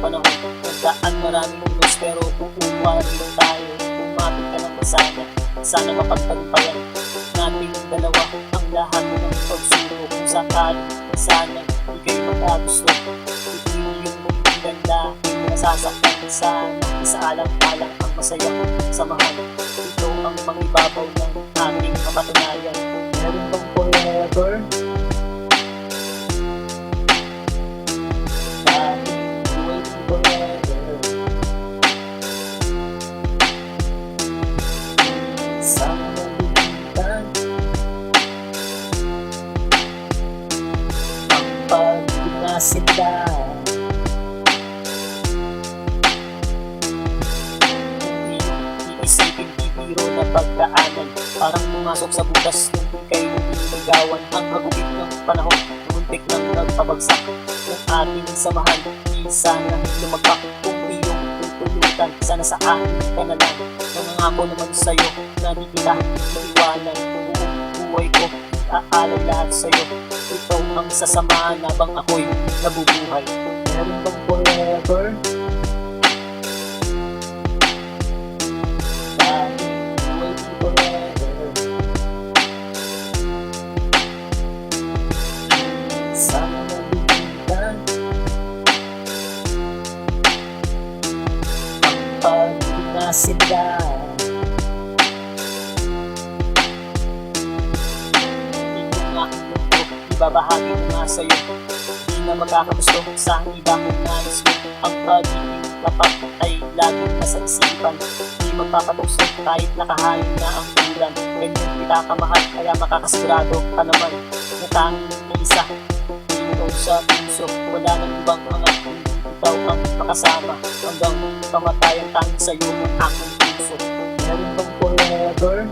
panahon. Nagdaan maraming unos pero kukuha rin tayo. Umapit ka ng masana, sana mapagtagumpayan natin ang dalawa ang lahat ng pagsubok. Kung sakali sana di kayo magkagusto, ipiliin mo yung ganda, hindi nasasaktan sana. Isaalang-alang ang masayang samahan. Ito ang mangibabaw ng ating kapatunayan. Meron bang forever? Sila kung iisipin bibiro na pagdaanan, parang pumasok sa butas nung ika'y nililigawan. Ang hagupit ng panahon, muntik nang nagpabagsak ng ating samahan. Di sana lumagpak kung iyong tutulutan, sana sa akin ka na lang. Nangangako naman sa'yo na di kita iiwanan. Buong buhay ko aalay lahat sa'yo. Ito ang sasamahan habang ako'y nabubuhay. Meron bang forever? Wait forever. Sana nabibigyan ang pag-ibig na sila. Ibabahagi ko nga sa'yo, di na magkakagusto sa iba kong nais mo. Ang pag-ibig tapat ay laging nasa isipan, di magpapagusto kahit nakahain na ang ulan. Ganyan kita kamahal, kaya makakasigurado ka naman na tanging isa dito sa puso. Wala nang ibang mga kundi ikaw ang makasama hanggang kamatayan. Tanging sa'yo ang aking puso. Meron bang forever?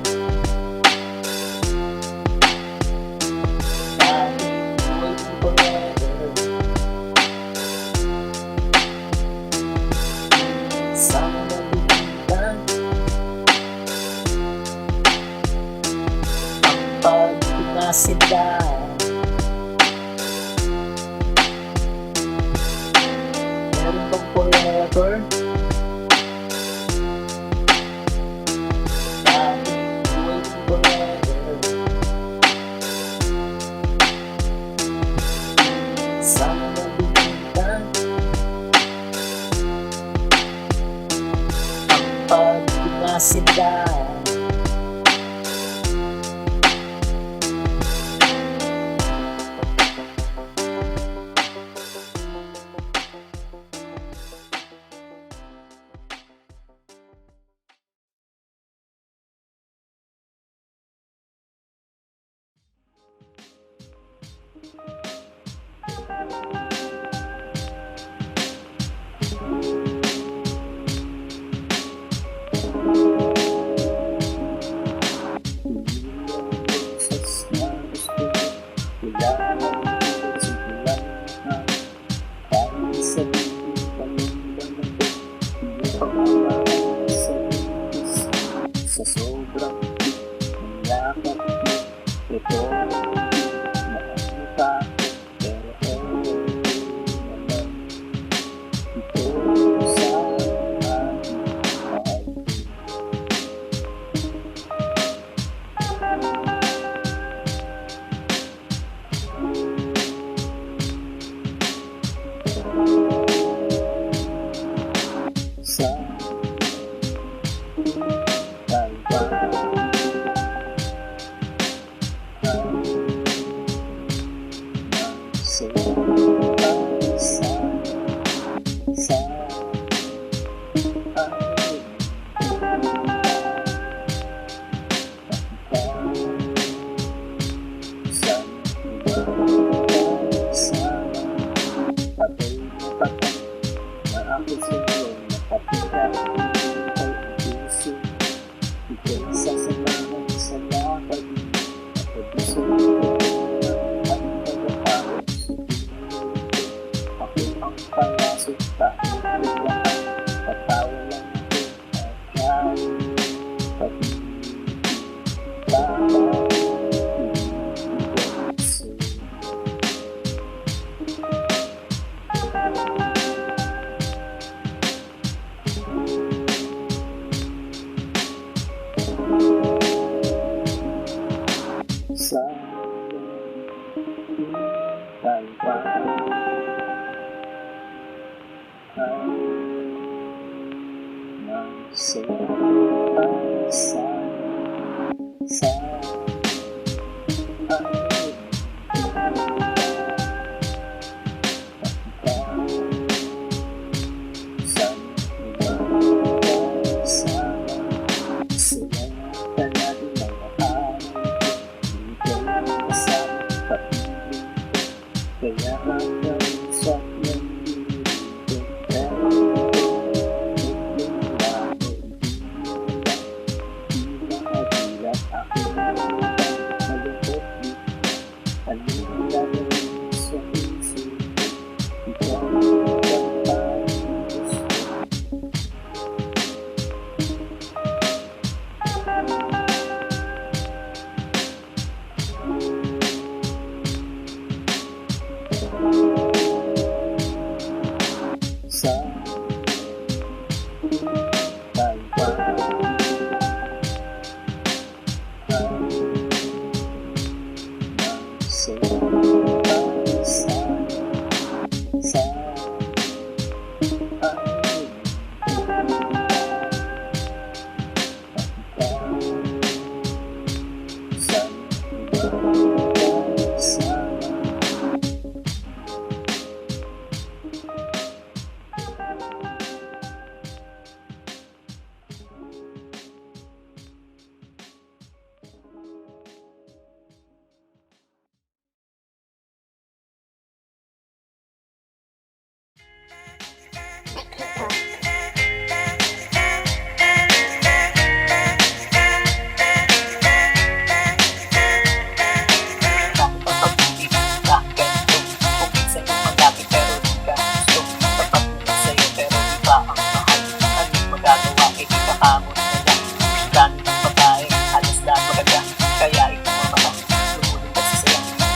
Sila meron bang forever? Wait forever. Sana nabibigyan ang pag-ibig na sila. Sa sobrang yakap mo, ito nakakita ko, pero naman ito sa aking mahal. Sa tayo ba ay magsaysay sa kaya hanggang sa nandito pero yung lalo di mahagilat ako malungkot dito ano gagawin sa isip ko ikaw ang parang gusto sa tayo ba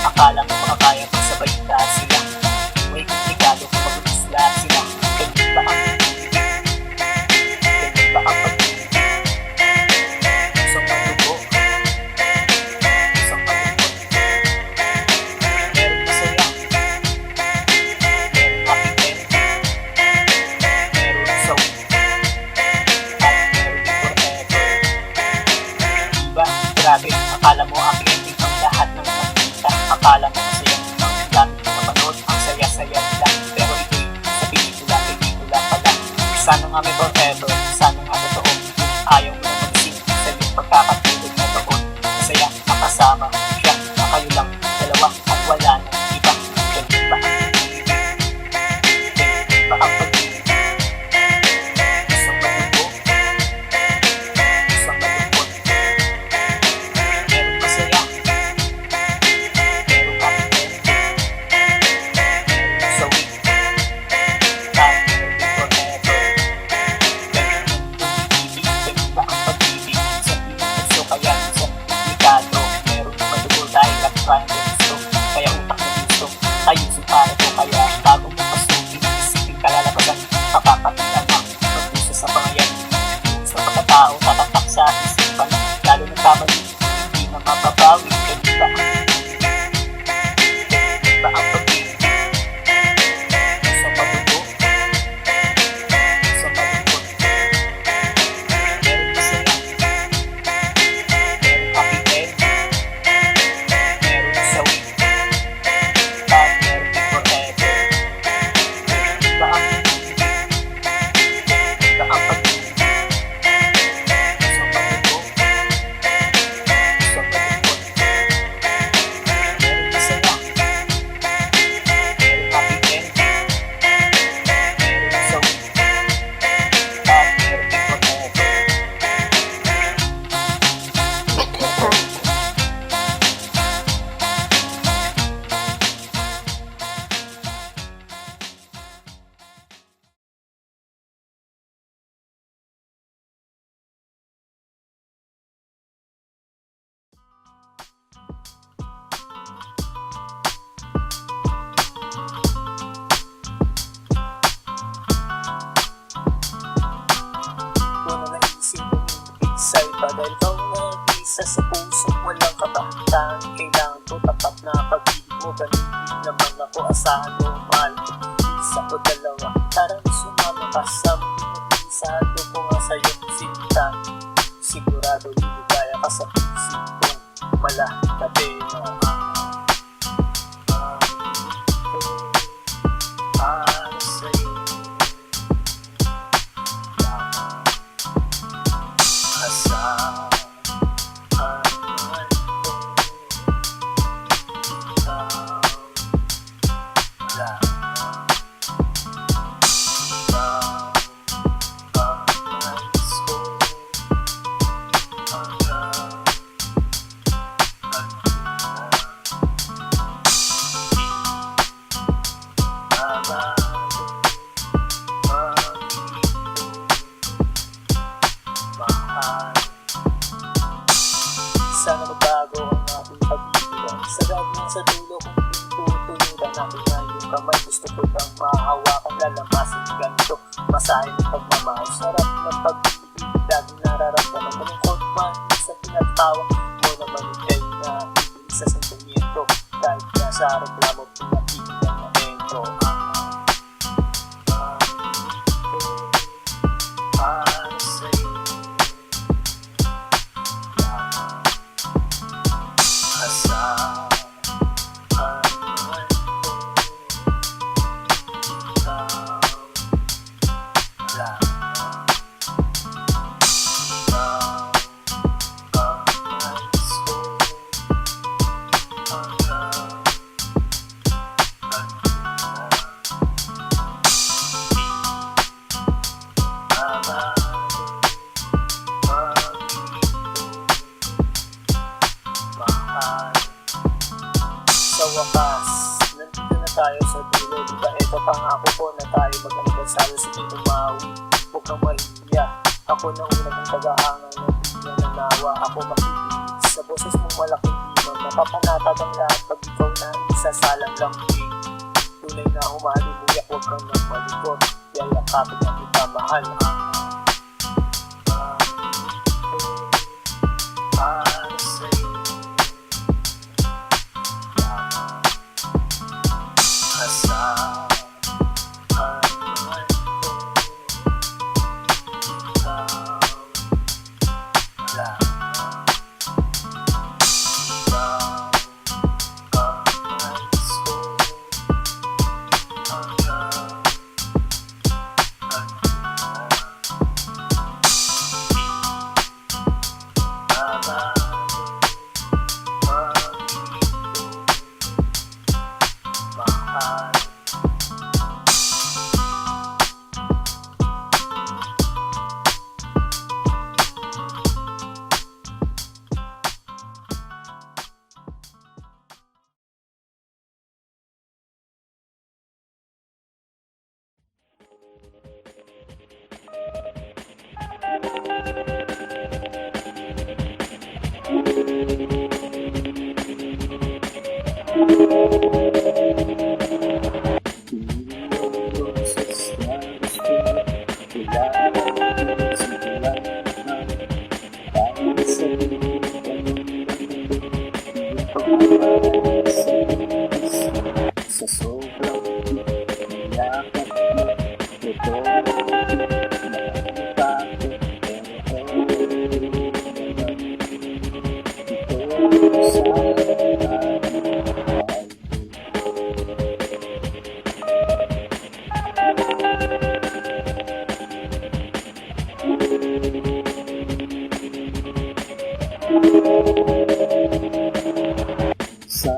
akala mo makakaya pag sabay ka sila may komplikado kung magulis lahat sila ganyan ba ang pag-ibig isang malubo isang malungkot meron masaya meron happy end meron sawi at meron din forever diba grabe akala mo happy ending ang lahat ng akala mo masaya ang dami ng mapanood ang saya-saya nila pero ito'y sa pelikula pala sana nga may forever sana nga totoo ayaw mo na mag-sing sa iyong pagkakatulog na doon masaya makasama siya na kayo lang dalawa at wala nang iba ganyan ba ang pag-ibig ganyan ba ang pag-ibig isang malubo isang malungkot meron masaya ako asahan mo, mahal ko. Isa o dalawa, tarang sumama ka sa mundo. Isado ko nga sa'yo, sinta. Sigurado liligaya ka sa isipong malatabi mo. Para sa'yo lamang asahan man ko. Ikaw lamang. Sana magbago ang aking pag-ibig. Sagad mo sa dulo kung pinutuluran aking ngayong kamay. Gusto ko lang mahawakan, lalamasin ganito. Masahin ang pagmamahal, sarap ng pag-ibig. Laging nararamdaman, malungkot man sa pinagtawa mo naman ikay na sa sentimiento. Kahit na sa reklamo, pinapigil ang momento. Para sa'yo lamang asahan man ko. Ikaw lamang. Ikaw ang nais ko hanggang magduda. Mahal. Sa wakas, nandito na tayo sa dulo. Diba ito pangako ko na tayo mag-anibersaryo. Sige tumawi, huwag kang mahiya. Ako na una mong pag-aangal na di na nanawa. Ako makikinig sa boses mong malaking dimang. Napapanatag ang lahat pag ikaw na isasalang lambing. Tunay na humalimuyak, huwag kang nang malikot. Yayakapin na kita, mahal. Para sa'yo lamang asahan man ko. Ikaw lamang. Ikaw ang nais ko hanggang magduda. Mahal. Sa sobrang niyakap mo, ito nakakita ko. Ito sa ating mahal. Sa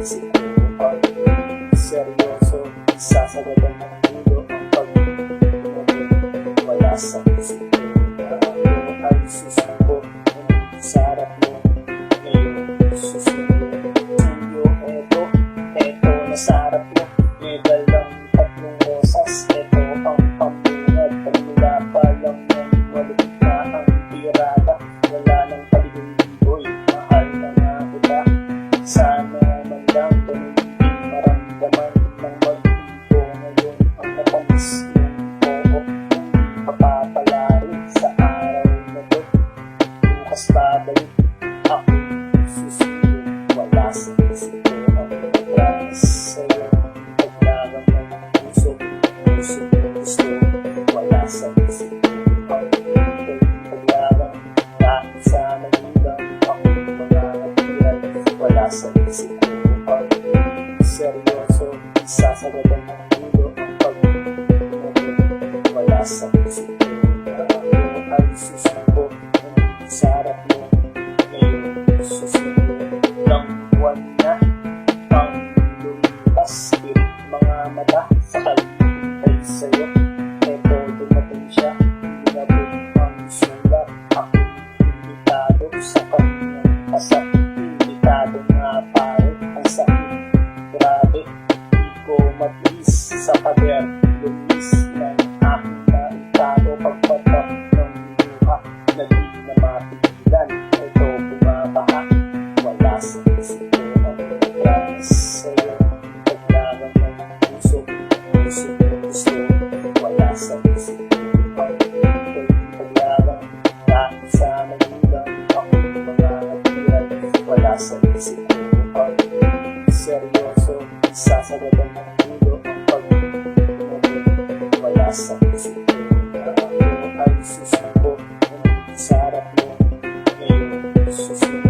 Sa seryoso, sasagadan ng mundo ang pag-ibig. Wala sa isip ko na ako ay susuko. Sa harap mo, ngayon susuko. Iyo, eto na sa harap mo. Medal ng tatlong rosas, eto ang pambungad. Pagmula pa lang yan, malupit na ang tirada. Wala nang paligoy, mahal na nga kita. Sana man lang ganun din maramdaman ng mag-ibo. Ngayon ang natamis yung oo, hindi papapalarin sa araw na to. Bukas babalik ako susunod. Wala sa isip ko ang promise sa'yo. Paglagang ng puso, puso gusto. Wala sa isip ko ang paglagang kahit sa magulang ako mga natiyan. Wala sa isip ko ang seryoso, sasagadan ng mundo ang pag-ibig. Wala sa isip ko na ako ay susuko. Nandito sa harap mo, ngayon susuko. Ng buwan na pang lumipas, pirit mga mata sa kalipay sa'yo. Eto dumating siya, inabot ang sulat. Ako imbitado sa kanyang kasat. Imbitado nga pare, ang sakit. Grabe, di ko matiis sa pader. Lumis ng aking naitado. Pagpatak ng luha na di na mapigilan. Ito bumabaha, wala sa isip ko ang promise sa'yo. Nagsasagatan ng ulo ang pag-ibig, wala sa puso ko. Ang ay susuko, ang sarap mo, ngayon susuko.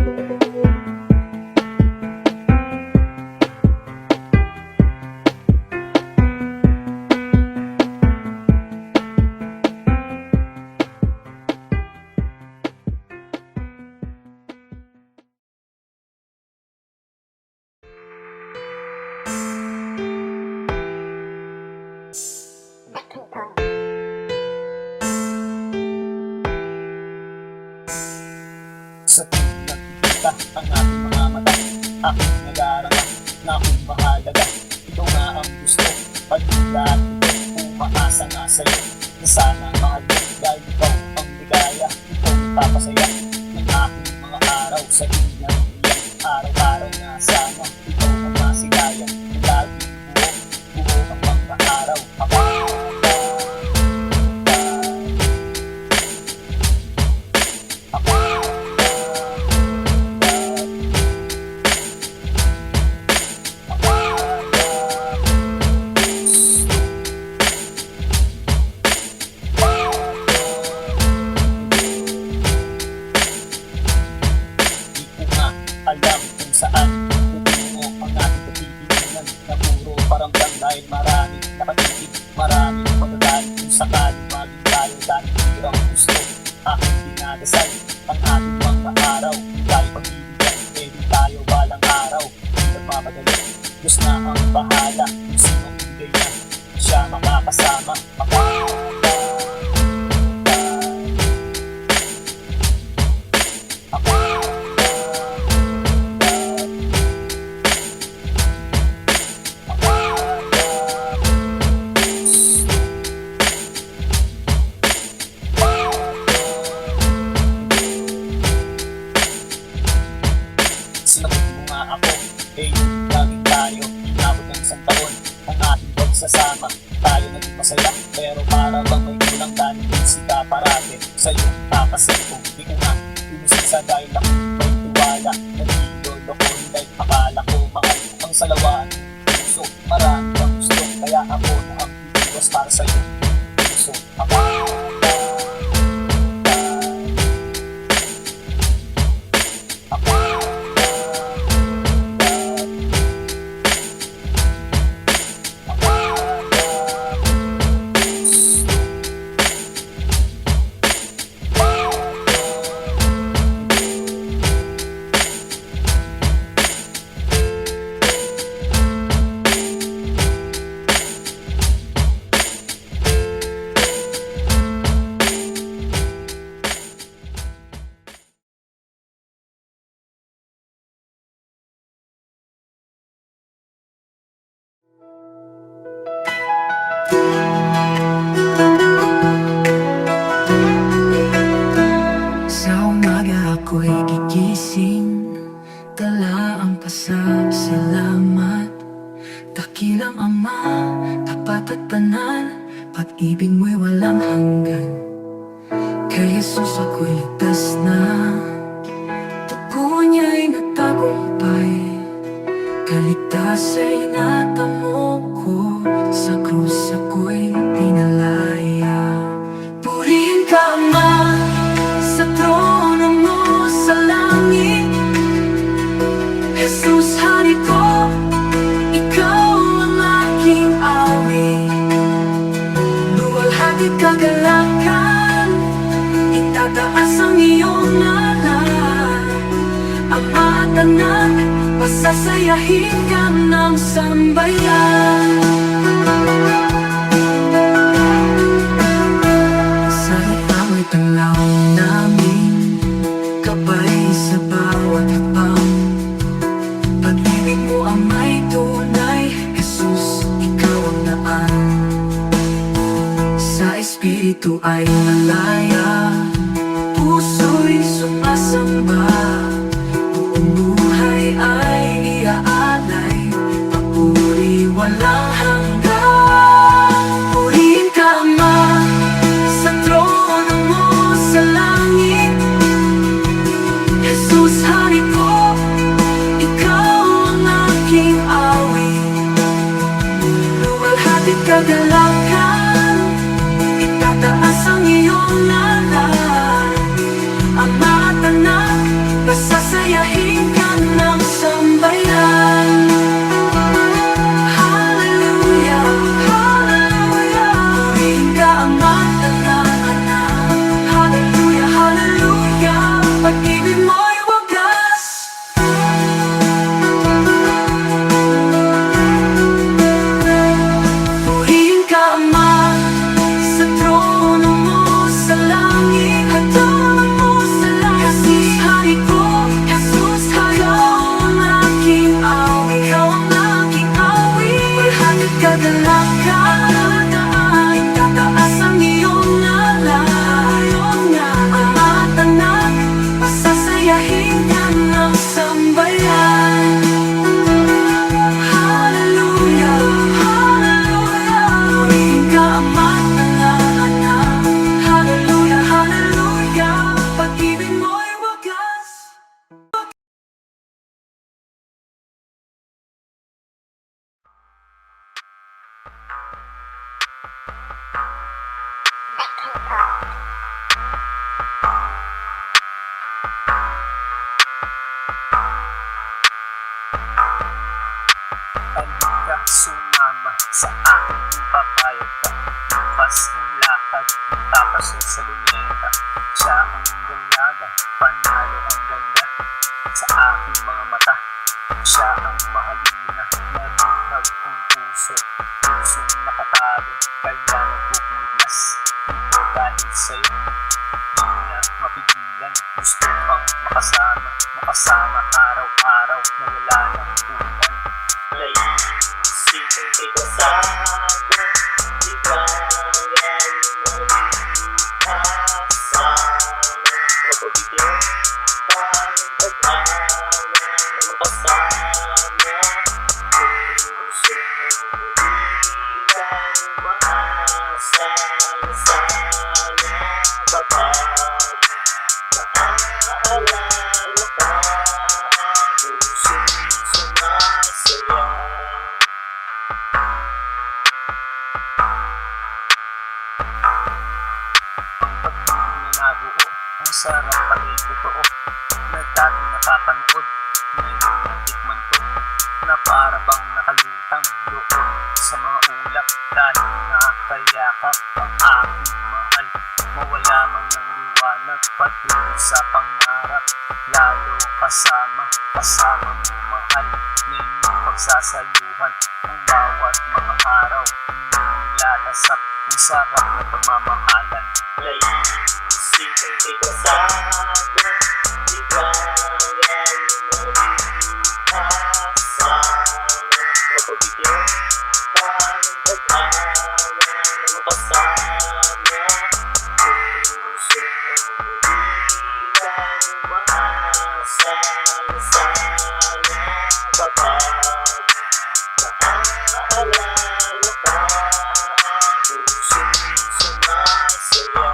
Sa tuwing nagkikita ang ating mga mata, aking nag-aarama na kung mahalaga. Ito nga ang gusto, pag-ilat ito, umaasa nga sa'yo, na sana mahal mo dahil ikaw ang ligaya. Ikaw ang papasaya ng aking mga araw sa inyang iyan. Araw-araw na sana ikaw ang masigaya, lagi buo ang mga araw. Alam kung saan pupungo ang ating pagtitinan na puro paramdam dahil maraming nakatitig, maraming magagaling kung sakaling maging tayo dahil hirang gusto. Aking dinadasal ang ating mga araw, tayo pagbibigyan, pwede tayo balang araw. Nagmamadali, Diyos na ang bahala, kung sino bigay niya, siya makakasama. Sinagot mo nga ako, laging tayo, inabot ng isang taon ang ating pagsasama. Tayo naging masaya, pero para bang may kulang dahil sika parate sa iyong takasin kung di ko nga inusin dahil ako may tiwala. Nagilolo ko dahil akala ko mahal ang salawaan puso, marami ang gusto, kaya ako na ang iwas para sa iyo puso. Ako'y gigising, tala ang pasasalamat. Dakilang Ama, tapat at banal, pag-ibig mo'y walang hanggan. Kay Jesus ako'y ligtas na, dugo niya'y nagtagumpay. Kaligtas ay natamo ko, sa krus ako'y pinalaya. Purihin ka Ama, sa trono mo sa langit. Jesus, hari ko, ikaw ang aking awit. Luwalhati kagalakan, itataas ang iyong ngalan. Ama at Anak, pasasayahin ka ng sambayan. Sa itamo'y tanglaw namin, kabay sa bawat hakbang. Pag-ibig mo ang may tunay, Jesus, ikaw ang daan. Sa Espiritu ay malaya, puso'y sumasamba. Buong buhay ay iaalay, papuri walang hanggan. Purihin ka Ama, sa trono mo sa langit. Jesus, hari ko, ikaw ang aking awit. kagalakan, itataas ang iyong alay. Ama at anak, pasasayahin ka ng sambayan. Hallelujah, hallelujah, purihin ka Ama at anak. Hallelujah, hallelujah, pag-ibig mo'y wagas. Purihin ka Ama, sa trono mo sa langit, hagdanan mo sa langit. Jesus, hari ko, Jesus, ikaw ang aking awit, ikaw ang aking awit. Walhati at kagalakan, itataas ang iyong alay. Ama at anak, pasasayahin ka ng sambayan. Hallelujah, hallelujah, purihin ka Ama at anak. Hallelujah, hallelujah, pag-ibig mo'y wagas. Halika, sumama sa aking papayag ka. Bukas ng lakad, tapaso sa luneta. Siya ang dalaga, panalo ang ganda. Sa aking mga mata, siya ang mahalina. Nabihag ang puso, pusong nakatago. Kaya nagpupumiglas, ito dahil sa'yo. Di na mapigilan, gusto pang makasama. Makasama araw-araw na wala ng tuman. Naisipin kay kasama, ligayan mo kasama. Mapabigyan ka ng pag-awa na makasama. Puso mo kang maasa na sana kapag naaalala ka. Puso'y sumasaya. Nabuo, ang sarap pala'y totoo na dati napapanood. Ngayon natikman ko na para bang nakalutang doon sa mga ulap. Dahil nakakayakap ang aking mahal, mawala man ng liwanag patungo sa pangarap. Lalo kasama mo mahal na inyong pagsasaluhan ang bawat mga araw. Nilalasap ang sarap na pagmamahalan. Naisipin kay kasama, ligayan mo kasama. Mapabigyan ka ng pag-awa na makasama. Puso mo kang maasa na sana kapag naaalala ka. Puso'y sumasaya.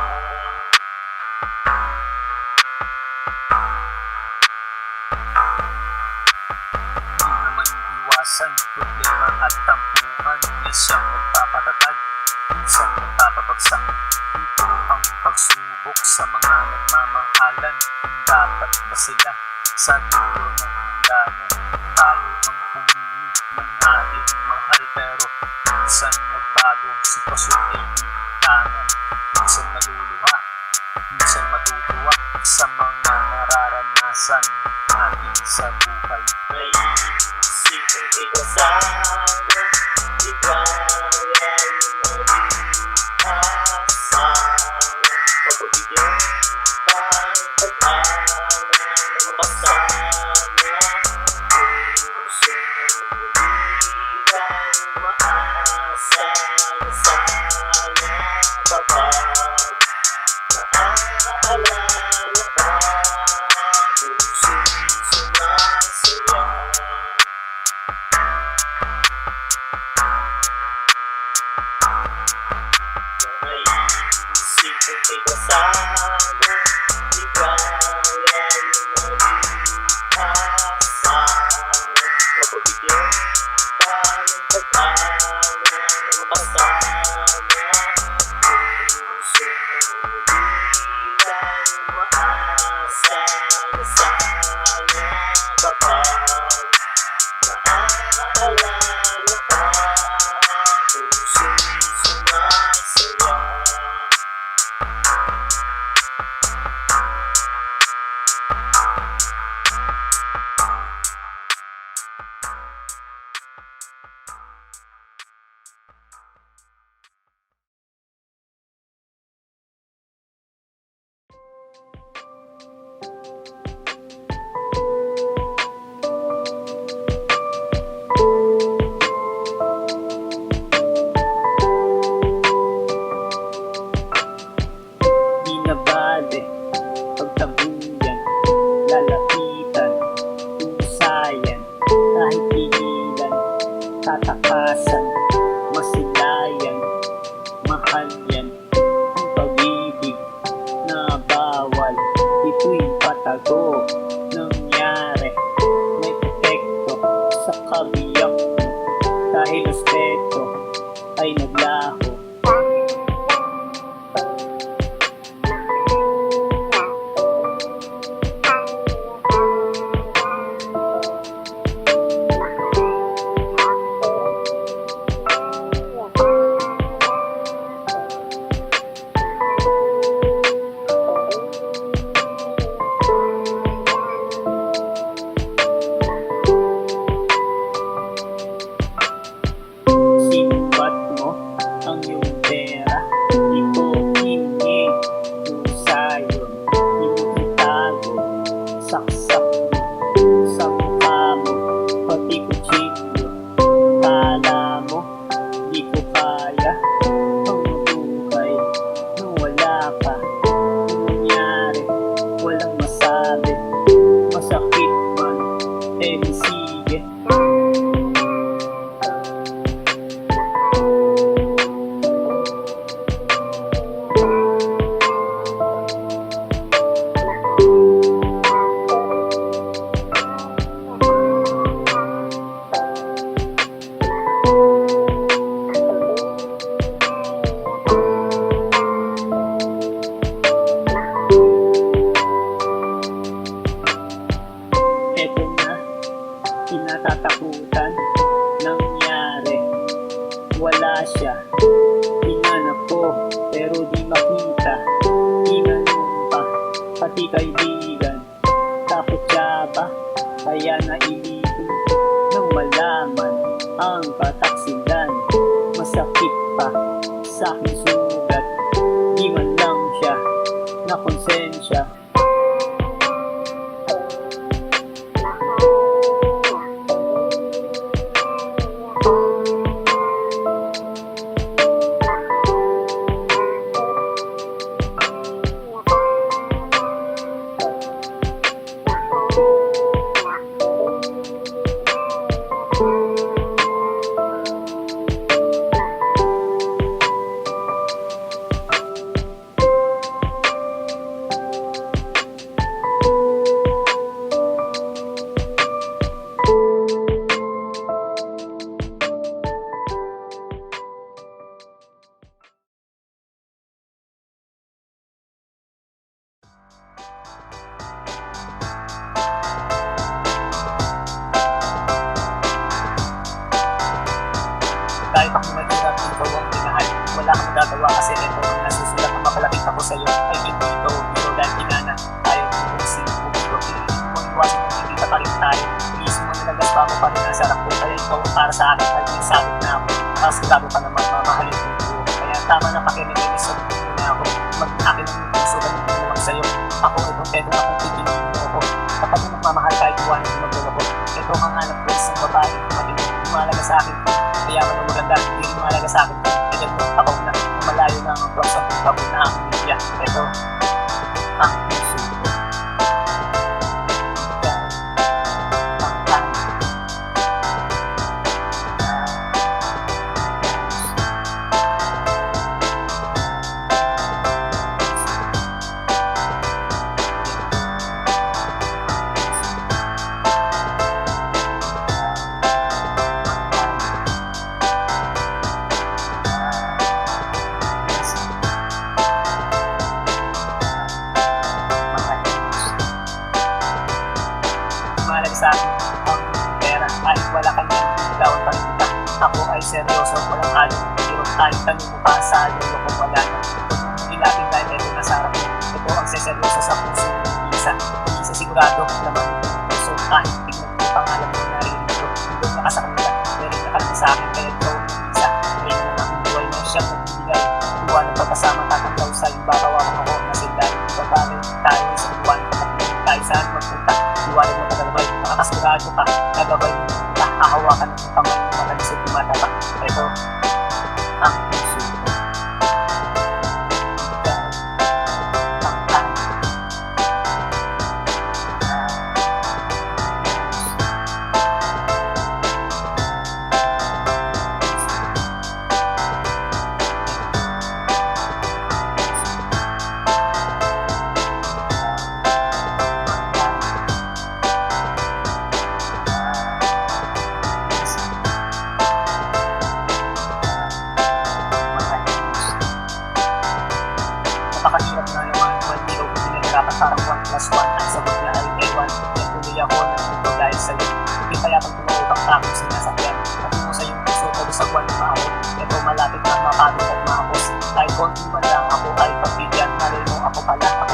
Di naman iwasan problema at tampuhan na siyang nagpapatatag, minsan nagpapabagsak. Ito ang pagsubok sa mga nagmamahalan. Dapat ba sila sa dulo ng hangganan? Tayo ang pumili ng ating mahal, pero minsan nagbago, sitwasyon ay tangan. Minsan maluluha, minsan matutuwa sa mga nararanasan natin sa buhay. Naisipin kay kasama, ligayan mo kasama. Mapabigyan ka ng pag-awa na makasama. Puso mo kang maasa na sana kapag naaalala ka. Puso'y sumasaya. Naisipin kay kasama, ligayan mo kasama. Mapabigyan ka ng pag-awa na makasama. tatakasan, masilayan, mahal yan ang pag-ibig na bawal. Ito'y patago, nangyari, may epekto sa kabiyak mo, dahil respeto ay naglaho. Sinumbat mo ang iyong pera, ito hingi, pusa yun, initago, saksak mo, sa mukha mo, pati kutsilyo. Kala mo, di ko kaya ang buhay nung wala ka. Nung nangyari, walang masabi, masakit man, eh di sige. Eto na, kinatatakutan, nangyari, wala siya. Hinanap ko, pero di makita, tinanong pa, pati kaibigan. Takot siya ba, kaya nailipin, nang malaman ang kataksilan. Masakit pa sa aking sugat, di man lang siya na konsensya. Kahit ako mahirap, ikaw ang minahal. Wala kang magagawa kasi ito ang nasusulat ang mapalapit ako sa'yo. Ay hindi ito, biro dahil tinana. Tayo kung sino mo biro. Piliin mo iwasan kung hindi pa rin tayo. Iisip mo nalagas pa mo pa rin nasa harap ko. Kaya ikaw ang para sa akin ay minasabit na ako. Mas grabe ka naman mamahalin ko buo. Kaya tama na pakinig sa buo na ako. Mag-akin ang puso na hindi naman sa'yo. Ako itong Pedro na kung pipiliin mo ako. Kapag mo magmamahal kahit iwanan mo magdala ko. Ito ang hanap ko isang babae. Matinig, umalaga sa akin. Kaya mo maganda, hindi rin mahalaga sa akin. Kaya mo, ako na, malayo na ang buwan sa pagkabon na ang media. Ito, ang puso ko. Ikaw, ang tanong. Mahalaga sa akin ang pera kahit wala ka nang bigawan pa rin kita. Ako ay seryoso, walang halong biro. Kahit tanong mo pa sa lolo kung wala na. Huwag mong ilapin dahil ito nasa harap mo. Ito ang seseryoso sa puso ng isa. Isa sigurado naman yung puso. Kahit tignan mo yung pangalan mo narinig ko. Doon na ka sa kanila. Meron na ka lang sa akin kaya ikaw yung isa. Kaya na naman ang buhay na siyang nagbibigay. Iwan ang pagkasama tatanggaw sa iba. Bawakan ako na sila. Iba pa rin tayo isang iwan. Pagkakilig tayo saan magpunta. Iwanan mo tagalabay, makakasigurado ka, nagabay mo na hahawakan ng kamay mo magalis at tumatapa. Ito, ang puso ko. Ikaw, ang tanong. aswan at sa bigla ay ewan. Tuloy ako ng mundo dahil sa'yo. Hindi kaya kang tumawag ang aking sinasakyan. Patungo sa iyong puso pero sa buwan ng maawit. Ito malapit na mapagod at mahapos. Kahit konti man lang ako ay pagbigyan. Malay mo ako pala ang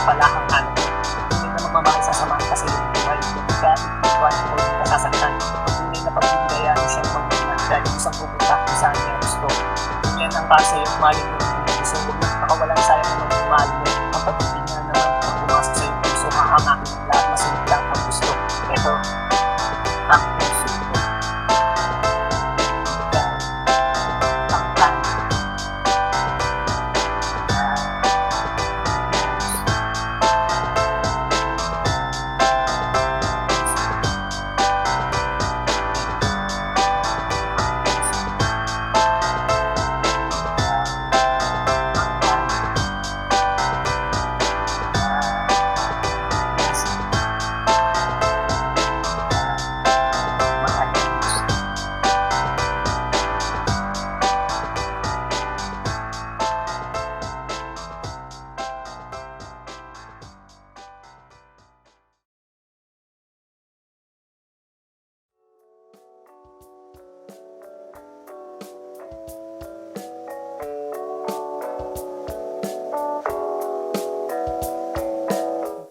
hanap mo. Hindi na magmamahal sa samahan kasi yung buhay. Hindi ka iwan o hindi ka sasaktan. Pagtunay na pagbibigayaan siyang mag-ingat dahil isang pupunta kung saan niya gusto. Yan ang kasi yung malin mo ng puso. Huwag na nakawalang sayang naman yung malin mo. Ang pag-ibig na naman pag pumasok sa iyong puso. Ang aking lahat masunod lang ang gusto. Ito ang puso ko.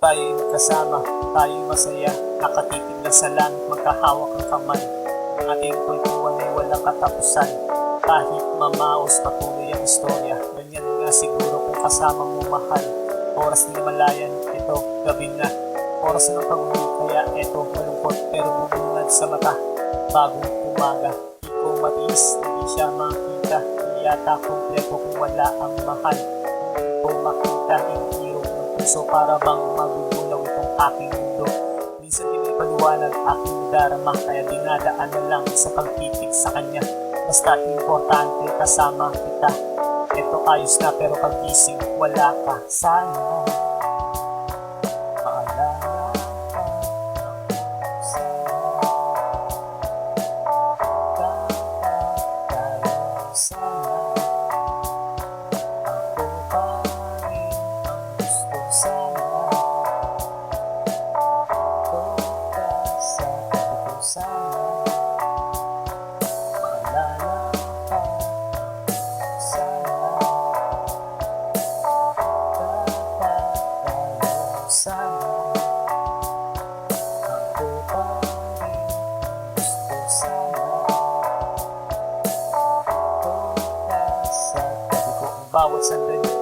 Tayo'y kasama, tayo'y masaya, nakatitig lang sa langit, magkahawak ang kamay. Ang ating kulturan ay walang katapusan, kahit mamaos patuloy ang istorya. Ganyan nga siguro kung kasama mo mahal. Oras na malayan, ito gabi na. Oras ng pag-uwi, kaya ito malungkot pero bubungad sa mata. Bagong umaga, di ko matiis, hindi siya makita. Hindi yata kompleto kung wala ang mahal. Hindi ko makita yung irog ng puso para bang magugulaw itong aking mundo. Minsan di may paliwanag aking darama, kaya dinadaan na lang sa pagtitig sa kanya. Basta importante kasama kita. Ito ayos na pero pagising wala ka. Sana maalala ka ako sana. Tayo sana. Ako pa rin ang gusto sana. Ito ka sa tabi ko sana. Maalala ka sana. Tayo sana. Ako pa rin ang gusto sana. Ito ka sa tabi ko. Ang bawat sandali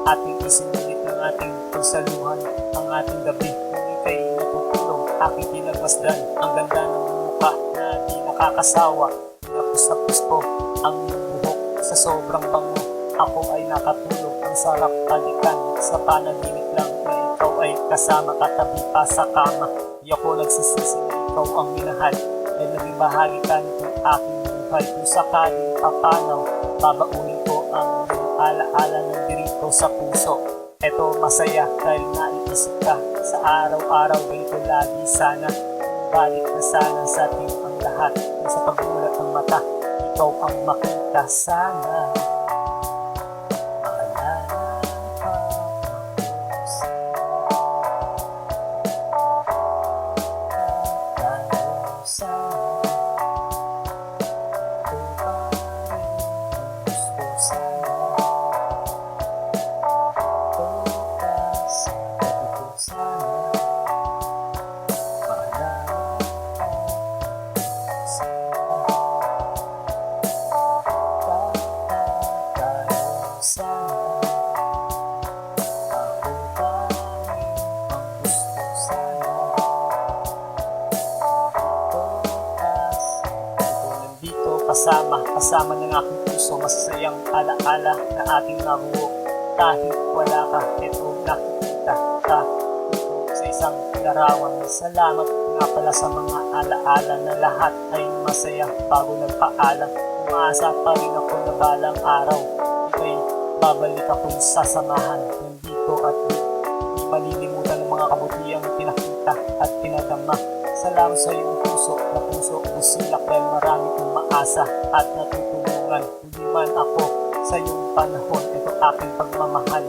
ating isinulit ng ating pagsaluhan. Ang ating gabi kung ika'y natutulog, aking pinagmasdan. Ang ganda ng mukha na di nakakasawa. Pinapus-tapus ko ang iyong buhok sa sobrang bango. Ako ay nakatulog, ang sarap balikan. Sa panaginip lang na ikaw ay kasama, katabi pa sa kama. Di ako nagsisisi na ikaw ang minahal. Ay naging bahagi ka nitong aking buhay. Kung sakaling papanaw, babaunin ko ang iyong alaala ng dirito sa puso. Eto masaya dahil naiisip ka sa araw-araw, ganito lagi sana. Balik na sana sa ating ang lahat. Kung sa pagmulat ng mata, ikaw ang makita sana. Maalala ka ako sana. Tayo sana. Ito pa rin ang gusto sana. Ito ka sa tabi ko sana. Maalala ka sana. Tayo sana. Ako pa rin ang gusto sana. Ito ka sa tabi ko. Nandito kasama ng aking puso. Masasayang alaala na ating nabuo. Kahit wala ka, ito nakikita ka dito sa isang larawan. Salamat nga pala sa mga alaala na lahat ay masaya bago nagpaalam. Umaasa pa rin ako na balang araw ika'y babalik akong sasamahan. Nandito at di malilimutan ng mga kabutihang pinakita at pinadama. Salamat sa iyong puso na puso busilak dahil marami kong maasa at natutulungan. Hindi man ako sa iyong panahon, ito aking pagmamahal,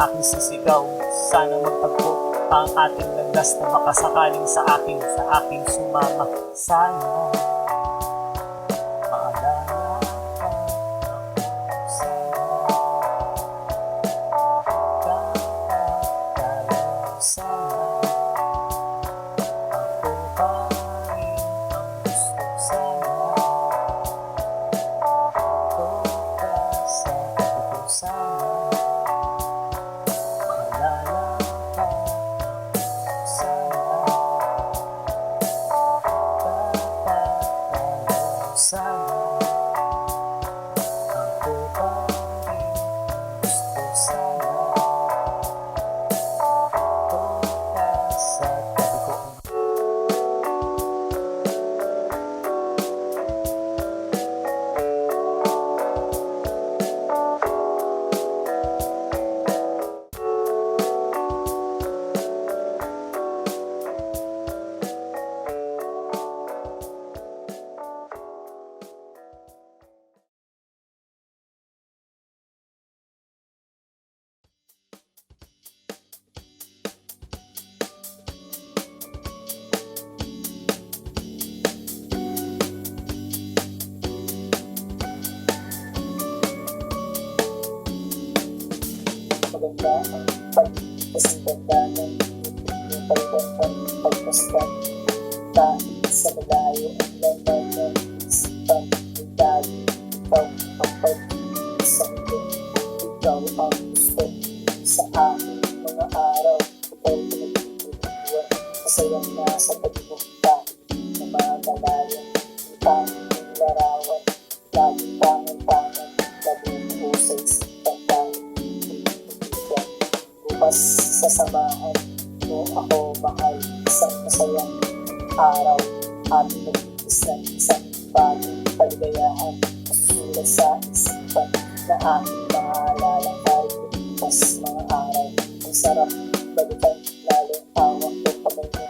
aking sisigaw. Sana magtagpo ang ating landas na makasakaling sa aking sumama. Sana maalala ka ako, sana tayo, sana ako pa rin ang gusto, sana ito ka sa tabi ko, sana maalala ka ako, sana tayo, sana ako pa rin ang gusto, sana ito ka sa tabi ko. Maganda ang pagkasaganda ng yung pagkantang pagpasdan. Kahit sa malayo ang laman ng isipan, yung dali, ikaw ang pag-ibig sa mundo. Ikaw ang gusto sa aking mga araw. Ikaw pinagtutulungan, masayang nasa tabi mo kahit na magalayang. Yung tanging larawan, laging tangan-tangan, laging po sa isipan kahit bukas sasamahan mo ako, mahal. Isang masayang araw, ating nag-iis ng isang bagong kaligayahan. Masusulat sa isipan na aking maalala kahit bukas mga araw. Ang sarap balikan, lalo hawak ko kamay mo.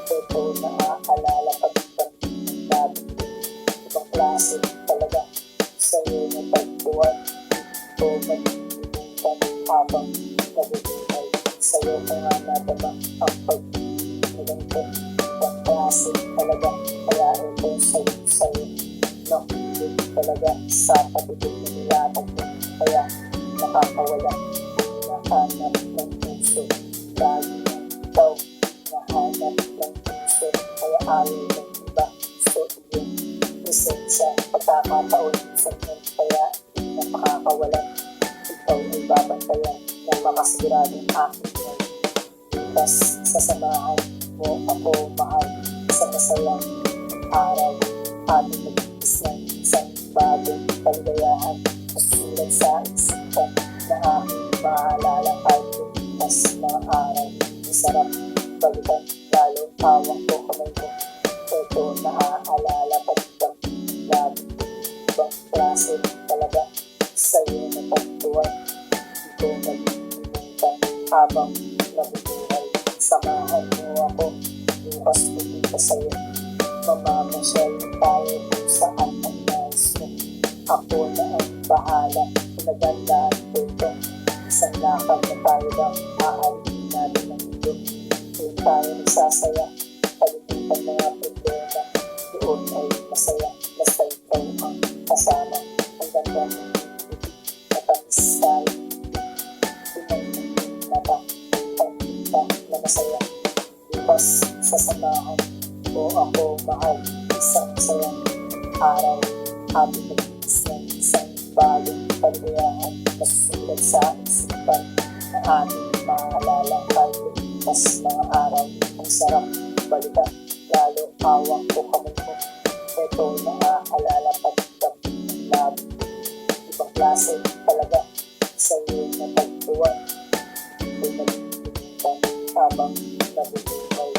Ito naaalala pag-ibang ng dati. Ibang klase talaga sa'yo na pagbuwan. Ito mag-iibutan habang nabubuhay. Sa'yo ko nga nadama ang pag-ibig ko. Ibang klase talaga, kaya ito sa'yo. Nakulit talaga sa pag-ibig na nilatag mo. Kaya nakakawala, nahanap ng puso. Lagi na ikaw, nahanap ng puso. Kaya ayaw ng iba, gusto iyong presensya. Pagkakataon sa inyo, kaya hindi na makakawala. Ikaw ay babantayan ng makasiguradong aking yan. Bukas sasamahan mo ako, mahal, sa masayang araw. Ating nag-iis ng isang bagong kaligayahan. Masusulat sa isipan na aking maalala kahit bukas mga araw. Ang sarap balikan, lalo hawak ko kamay mo. Ito naaalala pag-ibang lagi. Ibang klase talaga sa'yo na pagtuwan. Ito nag-iibutan habang nabubuhay. Samahan mo ako, bukas pupunta sa'yo. Mamamasyal tayo kung saan ang nais mo. Ako na ang bahala, pinagandaan ko ito. Isang lakad na tayo lang, aalihin natin ang mundo. Doon tayo nagsasaya, palimutan mga problema. Doon ay masaya, basta ikaw ang kasama. Ang ganda ng ibig, matamis tayo. Tunay ng mata, pagkita na masaya. Bukas sasamahan mo ako, mahal, isang masayang araw. Ating nag-iis ng isang bagong kaligayahan. Masusulat sa isipan na ating maalala kahit bukas mga araw. Ang sarap balikan, lalo hawak ko kamay mo. Ito naaalala pag-ibang ng labi. Ibang klase talaga sa'yo na pagtuwan. Ito nag-iibutan habang nabubuhay.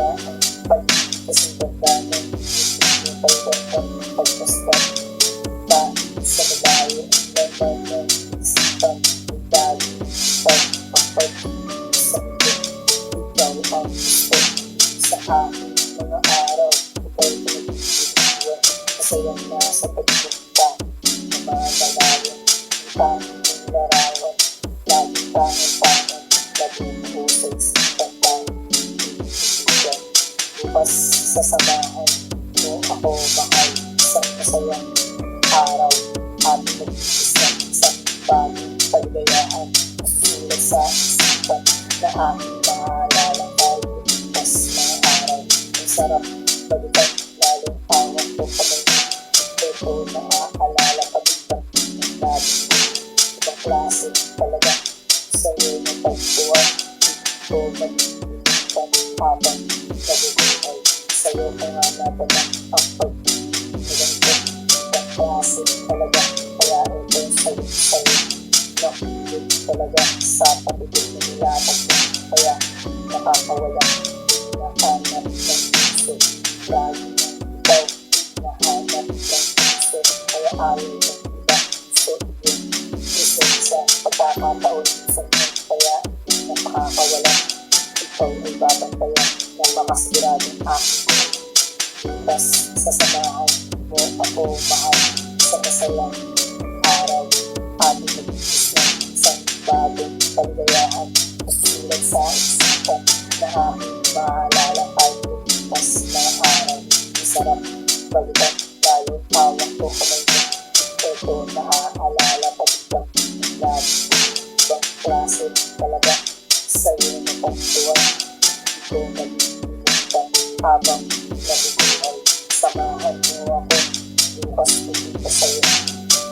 na ang kasing ganda ng yung pagkakang pagkastan pa sa malayo ang laman ng isipan ng dami pagpapag sa ito ikaw ang gusto sa aking mga araw ikaw'y pinag-iwan masayang nasa pagpunta na mga malayo ang tanging larawan lagi tangan-tangan lagi mo sa isipan tayo bukas sasamahan mo ako mahal isang masayang araw at mag-isang isang bagong paligayaan masusulat sa isipan na aking maalala tayo bukas mga araw ang sarap balikan lalong hawak ko kamay ito na aalala pagkat ng natin ibang klase talaga sa'yo na pagkuhan ito mag-iipan habang nabubuhay sa'yo ka nga natanang ang pag-iiganto ibang klase talaga kaya ito sa'yo nakulit talaga sa pagiging na nilatag mo kaya nakakawala nahanap ng puso lagi ng ikaw nahanap ng puso kaya ayaw ng iba so yun isa sa pagkakataon sa inyo kaya napakakawala ikaw ay babantayan ng makasiguradong aking bukas sasamahan mo ako mahal sa masayang araw ating mag-iis ng isang bagong kaligayahan masusulat sa isipan na aking maalala tayo bukas mga araw ang sarap balikan lalo hawak ko kamay mo ito naaalala pagkat ng lagi ibang klase talaga sa'yo na pagtuwan ito mag-iipan habang nabubuhay samahan mo ako bukas pupunta sa'yo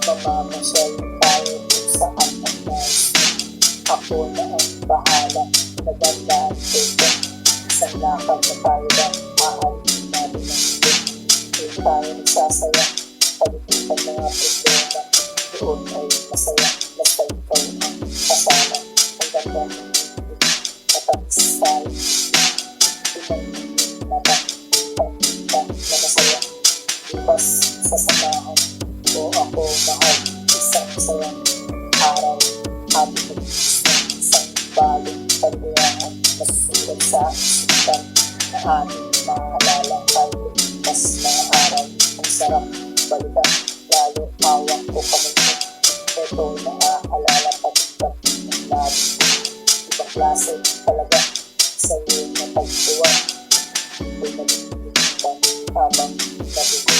mamamasyal tayo kung saan ang nais ako na ang bahala nagandaan ko ito isang lakad na tayo ba aalin natin ng ito kung tayo nagsasaya palipitan mga problema doon ay masaya basta ikaw ang kasama ang ganda ng ito matamis tayo pinag-ibig mata pagkita na masaya bukas sasamahan ko ako mahal isang masayang araw happy mag-iis ng isang bagong kaligayahan masusulat sa isipan na ating maalala tayo bukas mga araw ang sarap balikan lalo hawak ko kamay mo ito naaalala pagkat ng lagi ibang klase talaga sa'yo na pagtuwan ito'y nag-iipan habang nabubuhay